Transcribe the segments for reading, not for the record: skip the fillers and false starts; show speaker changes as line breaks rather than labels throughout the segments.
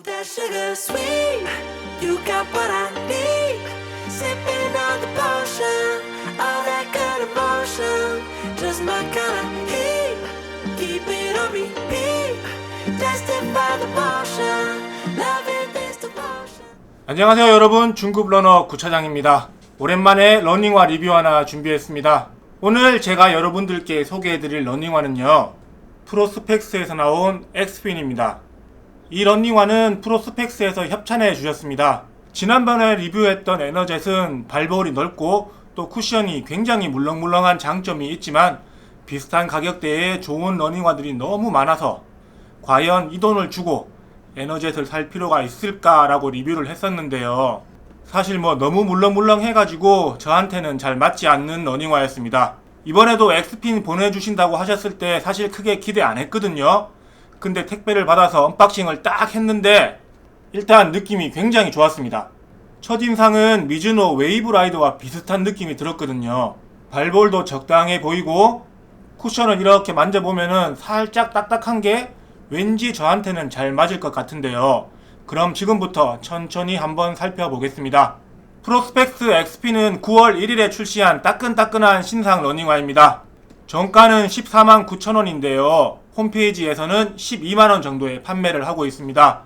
that sugar sweet. You got what I need. Sipping on the potion, all that good emotion. Just my kind of heat. Keep it on repeat. Tested by the potion. Loving this devotion.
안녕하세요 여러분, 중급 러너 구차장입니다. 오랜만에 러닝화 리뷰 하나 준비했습니다. 오늘 제가 여러분들께 소개해드릴 러닝화는요, 프로스펙스에서 나온 엑스핀입니다. 이 러닝화는 프로스펙스에서 협찬해 주셨습니다. 지난번에 리뷰했던 에너젯은 발볼이 넓고 또 쿠션이 굉장히 물렁물렁한 장점이 있지만 비슷한 가격대에 좋은 러닝화들이 너무 많아서 과연 이 돈을 주고 에너젯을 살 필요가 있을까라고 리뷰를 했었는데요. 사실 너무 물렁물렁 해가지고 저한테는 잘 맞지 않는 러닝화였습니다. 이번에도 엑스핀 보내주신다고 하셨을 때 사실 크게 기대 안 했거든요. 근데 택배를 받아서 언박싱을 딱 했는데 일단 느낌이 굉장히 좋았습니다. 첫인상은 미즈노 웨이브 라이더와 비슷한 느낌이 들었거든요. 발볼도 적당해 보이고 쿠션을 이렇게 만져보면은 살짝 딱딱한 게 왠지 저한테는 잘 맞을 것 같은데요. 그럼 지금부터 천천히 한번 살펴보겠습니다. 프로스펙스 엑스핀은 9월 1일에 출시한 따끈따끈한 신상 러닝화입니다. 정가는 14만 9천원인데요. 홈페이지에서는 12만원 정도에 판매를 하고 있습니다.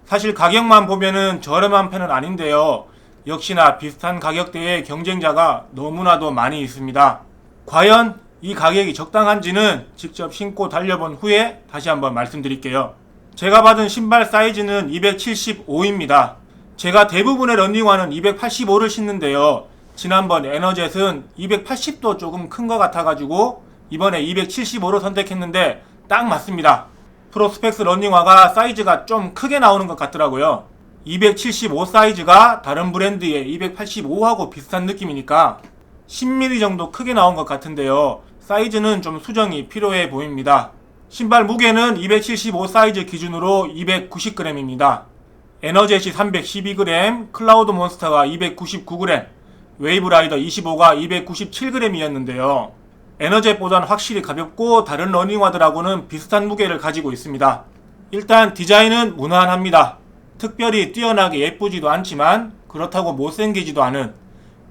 사실 가격만 보면은 저렴한 편은 아닌데요. 역시나 비슷한 가격대의 경쟁자가 너무나도 많이 있습니다. 과연 이 가격이 적당한지는 직접 신고 달려본 후에 다시 한번 말씀드릴게요. 제가 받은 신발 사이즈는 275입니다. 제가 대부분의 러닝화는 285를 신는데요. 지난번 에너젯은 280도 조금 큰 것 같아가지고 이번에 275로 선택했는데 딱 맞습니다. 프로스펙스 러닝화가 사이즈가 좀 크게 나오는 것 같더라고요. 275 사이즈가 다른 브랜드의 285하고 비슷한 느낌이니까 10mm 정도 크게 나온 것 같은데요. 사이즈는 좀 수정이 필요해 보입니다. 신발 무게는 275 사이즈 기준으로 290g입니다. 에너젯이 312g, 클라우드 몬스터가 299g, 웨이브 라이더 25가 297g이었는데요. 에너젯보다는 확실히 가볍고 다른 러닝화들하고는 비슷한 무게를 가지고 있습니다. 일단 디자인은 무난합니다. 특별히 뛰어나게 예쁘지도 않지만 그렇다고 못생기지도 않은,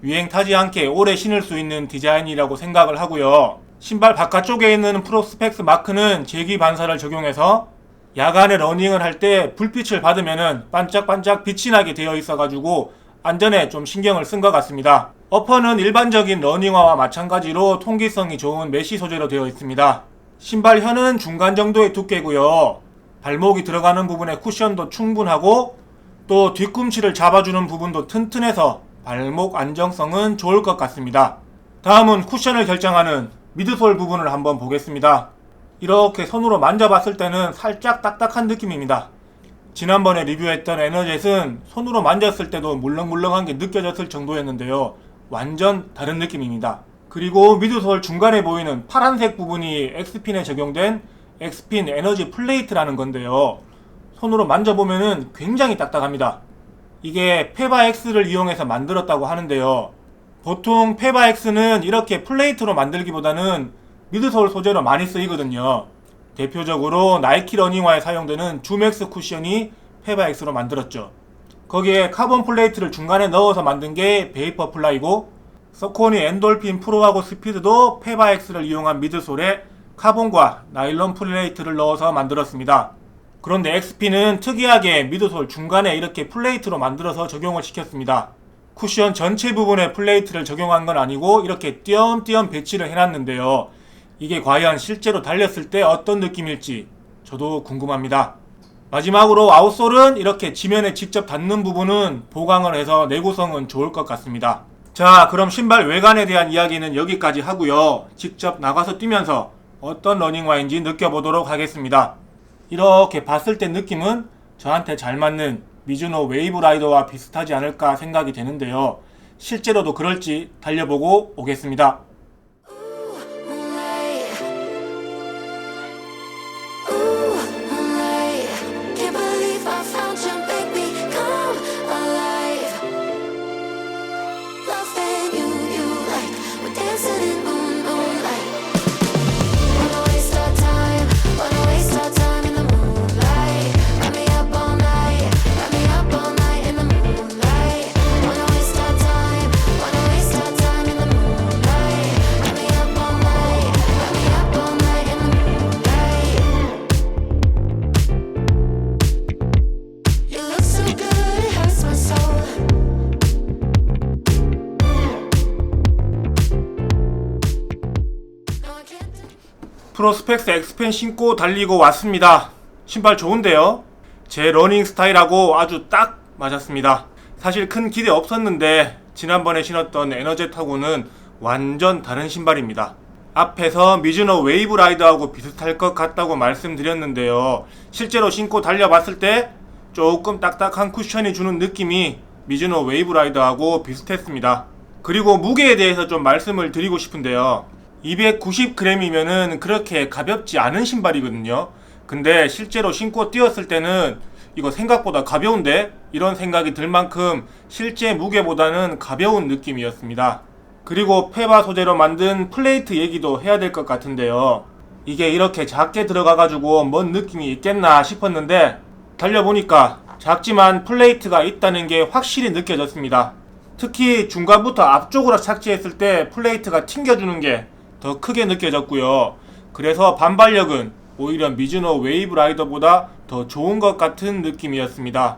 유행 타지 않게 오래 신을 수 있는 디자인이라고 생각을 하고요. 신발 바깥쪽에 있는 프로스펙스 마크는 제기 반사를 적용해서 야간에 러닝을 할 때 불빛을 받으면은 반짝반짝 빛이 나게 되어 있어가지고 안전에 좀 신경을 쓴 것 같습니다. 어퍼는 일반적인 러닝화와 마찬가지로 통기성이 좋은 메쉬 소재로 되어 있습니다. 신발현은 중간 정도의 두께고요. 발목이 들어가는 부분의 쿠션도 충분하고 또 뒤꿈치를 잡아주는 부분도 튼튼해서 발목 안정성은 좋을 것 같습니다. 다음은 쿠션을 결정하는 미드솔 부분을 한번 보겠습니다. 이렇게 손으로 만져봤을 때는 살짝 딱딱한 느낌입니다. 지난번에 리뷰했던 에너젯은 손으로 만졌을 때도 물렁물렁한 게 느껴졌을 정도였는데요. 완전 다른 느낌입니다. 그리고 미드솔 중간에 보이는 파란색 부분이 엑스핀에 적용된 엑스핀 에너지 플레이트라는 건데요. 손으로 만져보면은 굉장히 딱딱합니다. 이게 페바엑스를 이용해서 만들었다고 하는데요. 보통 페바엑스는 이렇게 플레이트로 만들기보다는 미드솔 소재로 많이 쓰이거든요. 대표적으로 나이키 러닝화에 사용되는 주맥스 쿠션이 페바엑스로 만들었죠. 거기에 카본 플레이트를 중간에 넣어서 만든 게 베이퍼 플라이고, 서코니 엔돌핀 프로하고 스피드도 페바엑스를 이용한 미드솔에 카본과 나일론 플레이트를 넣어서 만들었습니다. 그런데 엑스핀은 특이하게 미드솔 중간에 이렇게 플레이트로 만들어서 적용을 시켰습니다. 쿠션 전체 부분에 플레이트를 적용한 건 아니고 이렇게 띄엄띄엄 배치를 해놨는데요. 이게 과연 실제로 달렸을 때 어떤 느낌일지 저도 궁금합니다. 마지막으로 아웃솔은 이렇게 지면에 직접 닿는 부분은 보강을 해서 내구성은 좋을 것 같습니다. 자, 그럼 신발 외관에 대한 이야기는 여기까지 하고요. 직접 나가서 뛰면서 어떤 러닝화인지 느껴보도록 하겠습니다. 이렇게 봤을 때 느낌은 저한테 잘 맞는 미즈노 웨이브 라이더와 비슷하지 않을까 생각이 되는데요. 실제로도 그럴지 달려보고 오겠습니다.
Wanna waste our time in the moonlight. Run me up all night.
프로스펙스 엑스펜 신고 달리고 왔습니다. 신발 좋은데요? 제 러닝 스타일하고 아주 딱 맞았습니다. 사실 큰 기대 없었는데 지난번에 신었던 에너젯하고는 완전 다른 신발입니다. 앞에서 미즈노 웨이브 라이더하고 비슷할 것 같다고 말씀드렸는데요. 실제로 신고 달려봤을 때 조금 딱딱한 쿠션이 주는 느낌이 미즈노 웨이브 라이더하고 비슷했습니다. 그리고 무게에 대해서 좀 말씀을 드리고 싶은데요. 290g이면은 그렇게 가볍지 않은 신발이거든요. 근데 실제로 신고 뛰었을 때는 이거 생각보다 가벼운데? 이런 생각이 들 만큼 실제 무게보다는 가벼운 느낌이었습니다. 그리고 페바 소재로 만든 플레이트 얘기도 해야 될 것 같은데요. 이게 이렇게 작게 들어가가지고 뭔 느낌이 있겠나 싶었는데 달려보니까 작지만 플레이트가 있다는 게 확실히 느껴졌습니다. 특히 중간부터 앞쪽으로 착지했을 때 플레이트가 튕겨주는 게 더 크게 느껴졌고요. 그래서 반발력은 오히려 미즈노 웨이브 라이더보다 더 좋은 것 같은 느낌이었습니다.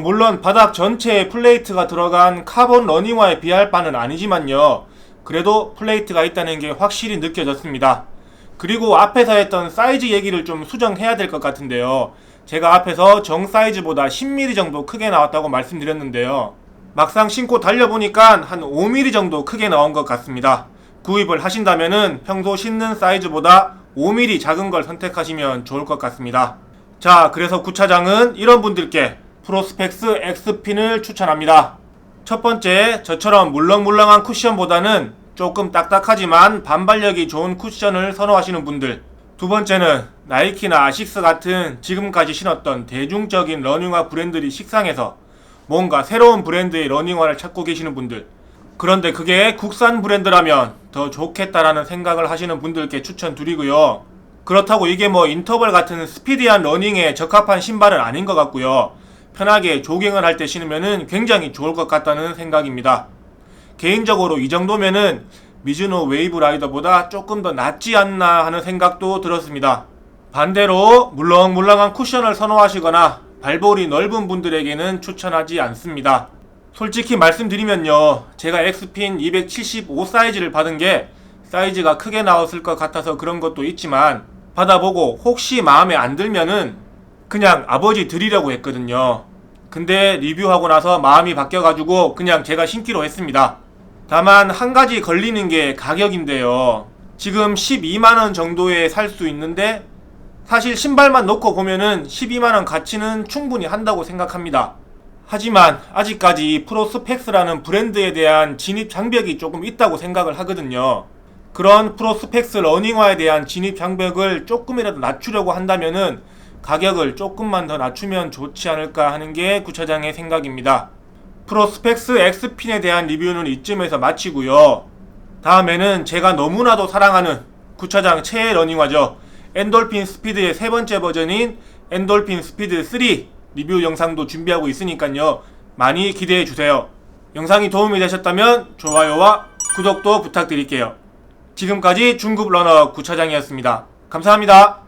물론 바닥 전체에 플레이트가 들어간 카본 러닝화에 비할 바는 아니지만요. 그래도 플레이트가 있다는 게 확실히 느껴졌습니다. 그리고 앞에서 했던 사이즈 얘기를 좀 수정해야 될 것 같은데요. 제가 앞에서 정 사이즈보다 10mm 정도 크게 나왔다고 말씀드렸는데요. 막상 신고 달려보니까 한 5mm 정도 크게 나온 것 같습니다. 구입을 하신다면은 평소 신는 사이즈보다 5mm 작은 걸 선택하시면 좋을 것 같습니다. 자, 그래서 구차장은 이런 분들께 프로스펙스 엑스핀을 추천합니다. 첫 번째, 저처럼 물렁물렁한 쿠션보다는 조금 딱딱하지만 반발력이 좋은 쿠션을 선호하시는 분들. 두 번째는 나이키나 아식스 같은 지금까지 신었던 대중적인 러닝화 브랜드들이 식상해서 뭔가 새로운 브랜드의 러닝화를 찾고 계시는 분들. 그런데 그게 국산 브랜드라면 더 좋겠다라는 생각을 하시는 분들께 추천드리고요. 그렇다고 이게 인터벌 같은 스피디한 러닝에 적합한 신발은 아닌 것 같고요. 편하게 조깅을 할 때 신으면 굉장히 좋을 것 같다는 생각입니다. 개인적으로 이 정도면은 미즈노 웨이브 라이더보다 조금 더 낫지 않나 하는 생각도 들었습니다. 반대로 물렁물렁한 쿠션을 선호하시거나 발볼이 넓은 분들에게는 추천하지 않습니다. 솔직히 말씀드리면요, 제가 엑스핀 275 사이즈를 받은 게 사이즈가 크게 나왔을 것 같아서 그런 것도 있지만 받아보고 혹시 마음에 안 들면은 그냥 아버지 드리려고 했거든요. 근데 리뷰하고 나서 마음이 바뀌어가지고 그냥 제가 신기로 했습니다. 다만 한 가지 걸리는 게 가격인데요. 지금 12만원 정도에 살 수 있는데 사실 신발만 놓고 보면은 12만원 가치는 충분히 한다고 생각합니다. 하지만 아직까지 프로스펙스라는 브랜드에 대한 진입 장벽이 조금 있다고 생각을 하거든요. 그런 프로스펙스 러닝화에 대한 진입 장벽을 조금이라도 낮추려고 한다면은 가격을 조금만 더 낮추면 좋지 않을까 하는 게 구차장의 생각입니다. 프로스펙스 엑스핀에 대한 리뷰는 이쯤에서 마치고요. 다음에는 제가 너무나도 사랑하는 구차장 최애 러닝화죠. 엔돌핀 스피드의 세 번째 버전인 엔돌핀 스피드 3 리뷰 영상도 준비하고 있으니까요. 많이 기대해주세요. 영상이 도움이 되셨다면 좋아요와 구독도 부탁드릴게요. 지금까지 중급 러너 구차장이었습니다. 감사합니다.